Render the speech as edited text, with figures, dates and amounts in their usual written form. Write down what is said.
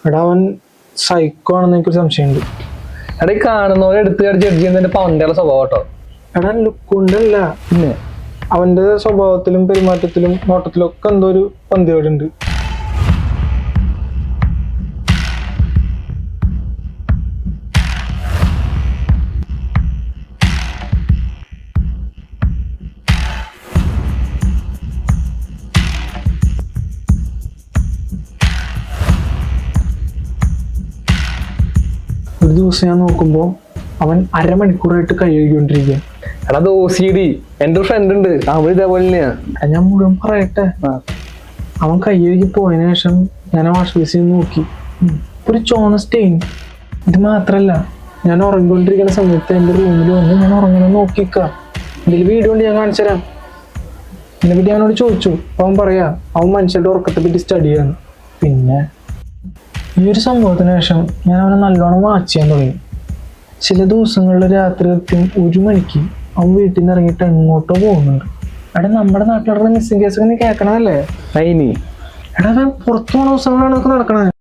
എടാ അവൻ സൈക്കോ ആണെന്ന് എനിക്കൊരു സംശയമുണ്ട്. എടാ ഈ കാണുന്നവരെ എടുത്ത് ജഡ്ജ് ചെയ്യുന്നതിന്റെ പവന്റെ സ്വഭാവം കേട്ടോ. എടാ ലുക്ക് കൊണ്ടല്ല, പിന്നെ അവന്റെ സ്വഭാവത്തിലും പെരുമാറ്റത്തിലും നോട്ടത്തിലും ഒക്കെ എന്തോ ഒരു പന്തികേടുണ്ട്. ഒരു ദിവസം ഞാൻ നോക്കുമ്പോൾ അവൻ അരമണിക്കൂറായിട്ട് കൈ കഴുകിക്കൊണ്ടിരിക്കുക. എടാ അത് OCD. എന്റെ ഒരു ഫ്രണ്ട് ഉണ്ട്, അവൻ ഇതേപോലെ തന്നെയാ. ഞാൻ മുഴുവൻ പറയട്ടെ. അവൻ കൈ കഴുകി പോയതിനു ശേഷം ഞാൻ വാഷ് ബേസിൽ നോക്കി, ഒരു ചോന്ന സ്റ്റെയിൻ. ഇത് മാത്രല്ല, ഞാൻ ഉറങ്ങിക്കൊണ്ടിരിക്കുന്ന സമയത്ത് എൻ്റെ റൂമിൽ വന്ന് ഞാൻ ഉറങ്ങണം നോക്കിക്കാം. ഇതിൽ വീഡിയോ കൊണ്ട് ഞാൻ കാണിച്ചു തരാം. ഇതിനെപ്പറ്റി അവനോട് ചോദിച്ചു. അവൻ പറയാ അവൻ മനുഷ്യരുടെ ഉറക്കത്തെ പറ്റി സ്റ്റഡി ചെയ്യാൻ. പിന്നെ ഈ ഒരു സംഭവത്തിന് ശേഷം ഞാൻ അവനെ നല്ലോണം വാച്ച് ചെയ്യാൻ തുടങ്ങി. ചില ദിവസങ്ങളിൽ രാത്രി കൃത്യം 1 മണിക്ക് അവൻ വീട്ടിൽ നിന്ന് ഇറങ്ങിയിട്ട് എങ്ങോട്ടോ പോകുന്നുണ്ട്. എടാ നമ്മുടെ നാട്ടിലുള്ള മിസ്സിംഗ് കേസൊക്കെ നീ കേൾക്കണതല്ലേ? അയിനി എടാ അവൻ പുറത്തു പോണ ദിവസങ്ങളാണ് നടക്കണത്.